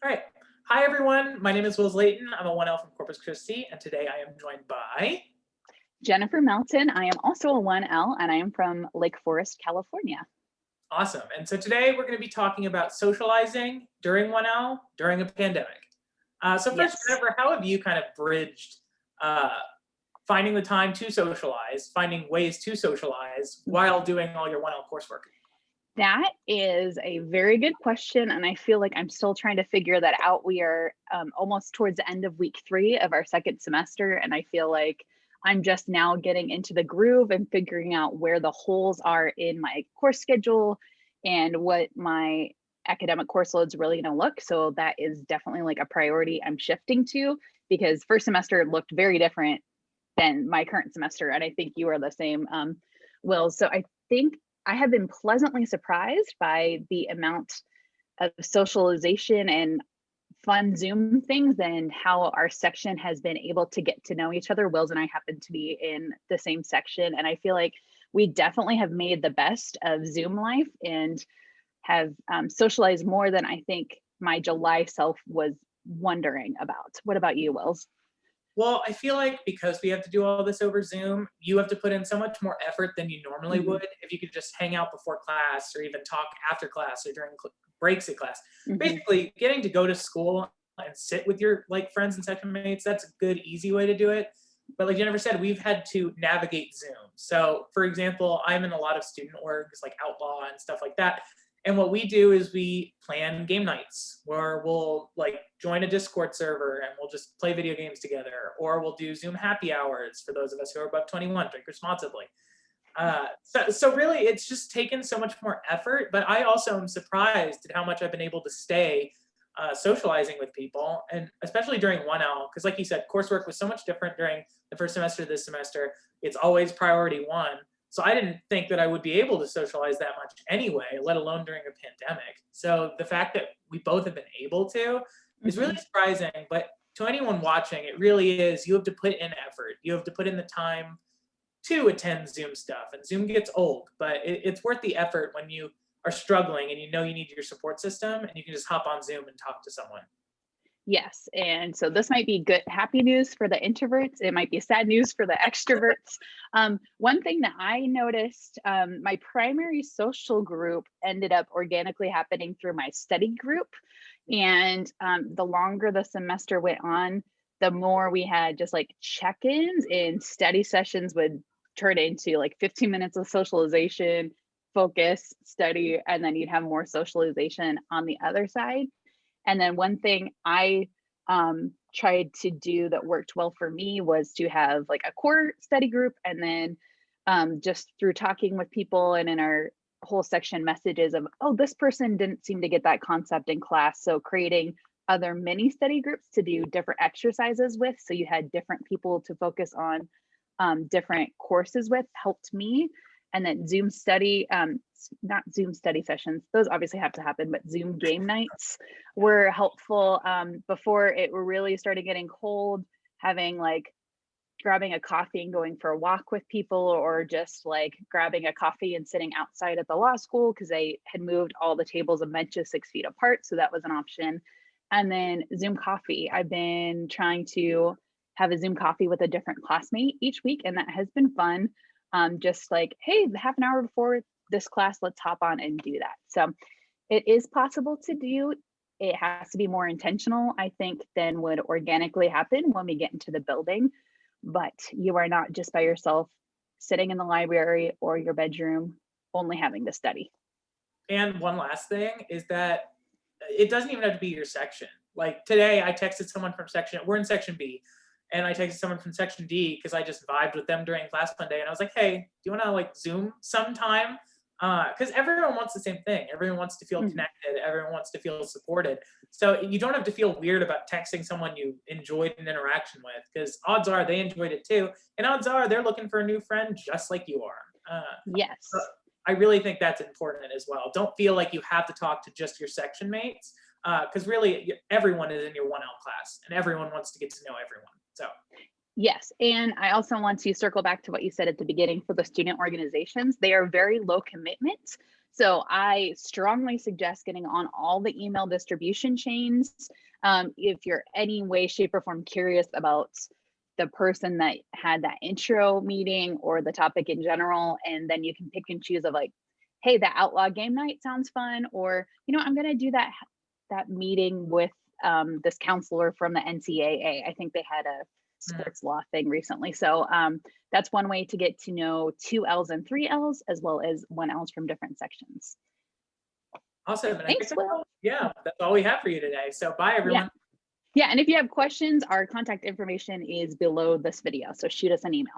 All right. Hi, everyone. My name is Wills Layton. I'm a 1L from Corpus Christi, and today I am joined by. Jennifer Melton. I am also a 1L and I am from Lake Forest, California. Awesome. And so today we're going to be talking about socializing during 1L during a pandemic. So first, Yes, Jennifer, how have you kind of bridged uh, finding the time to socialize, finding ways to socialize while doing all your 1L coursework? that is a very good question. And I feel like I'm still trying to figure that out. We are almost towards the end of week 3 of our second semester. And I feel like I'm just now getting into the groove and figuring out where the holes are in my course schedule and what my academic course load's really going to look. So that is definitely like a priority I'm shifting to, because first semester looked very different than my current semester. And I think you are the same, Will. So I think I have been pleasantly surprised by the amount of socialization and fun Zoom things and how our section has been able to get to know each other. Wills and I happen to be in the same section. And I feel like we definitely have made the best of Zoom life and have socialized more than I think my July self was wondering about. What about you, Wills? Well, I feel like because we have to do all this over Zoom, you have to put in so much more effort than you normally Hmm. would if you could just hang out before class or even talk after class or during breaks at class. Hmm. Basically, getting to go to school and sit with your friends and section mates, that's a good, easy way to do it. But like Jennifer said, we've had to navigate Zoom. So, for example, I'm in a lot of student orgs like Outlaw and stuff like that. And what we do is we plan game nights where we'll like join a Discord server and we'll just play video games together, or we'll do Zoom happy hours for those of us who are above 21, drink responsibly. So really, it's just taken so much more effort. But I also am surprised at how much I've been able to stay socializing with people, and especially during 1L, because like you said, coursework was so much different during the first semester of this semester. It's always priority one. So I didn't think that I would be able to socialize that much anyway, let alone during a pandemic. So the fact that we both have been able to is really Hmm. surprising. But to anyone watching, it really is. You have to put in effort. You have to put in the time to attend Zoom stuff. And Zoom gets old, but it's worth the effort when you are struggling and you know you need your support system and you can just hop on Zoom and talk to someone. Yes. And so this might be good, happy news for the introverts. It might be sad news for the extroverts. One thing that I noticed, my primary social group ended up organically happening through my study group. And the longer the semester went on, the more we had just like check ins, and study sessions would turn into like 15 minutes of socialization, focus, study, and then you'd have more socialization on the other side. And then one thing I tried to do that worked well for me was to have like a core study group, and then just through talking with people and in our whole section messages of, oh, this person didn't seem to get that concept in class. So creating other mini study groups to do different exercises with. So you had different people to focus on different courses with helped me. And then Zoom study, not Zoom study sessions, those obviously have to happen, but Zoom game nights were helpful. Before it really started getting cold, having like grabbing a coffee and going for a walk with people, or just like grabbing a coffee and sitting outside at the law school because they had moved all the tables and benches 6 feet apart. So that was an option. And then Zoom coffee. I've been trying to have a Zoom coffee with a different classmate each week, and that has been fun. Just like, hey, half an hour before this class, let's hop on and do that. So it is possible to do. It has to be more intentional, I think, than would organically happen when we get into the building. But you are not just by yourself sitting in the library or your bedroom only having to study. And one last thing is that it doesn't even have to be your section. Like today, I texted someone from section, we're in section B, and I texted someone from section D because I just vibed with them during class one day. And I was like, hey, do you want to like Zoom sometime? Because everyone wants the same thing. Everyone wants to feel Mhm. connected. Everyone wants to feel supported. So you don't have to feel weird about texting someone you enjoyed an interaction with, because odds are they enjoyed it too. And odds are they're looking for a new friend just like you are. So Yes. I really think that's important as well. Don't feel like you have to talk to just your section mates, because really everyone is in your 1L class and everyone wants to get to know everyone. So Yes. And I also want to circle back to what you said at the beginning for the student organizations. They are very low commitment. So I strongly suggest getting on all the email distribution chains. If you're any way, shape, or form curious about the person that had that intro meeting or the topic in general, and then you can pick and choose of like, hey, the outlaw game night sounds fun, or I'm going to do that meeting with this counselor from the NCAA. I think they had a sports law thing recently. So that's one way to get to know 2Ls and 3Ls, as well as 1Ls from different sections. Awesome. And Thanks, Will. that's all we have for you today. So bye, everyone. Yeah, and if you have questions, our contact information is below this video. So shoot us an email.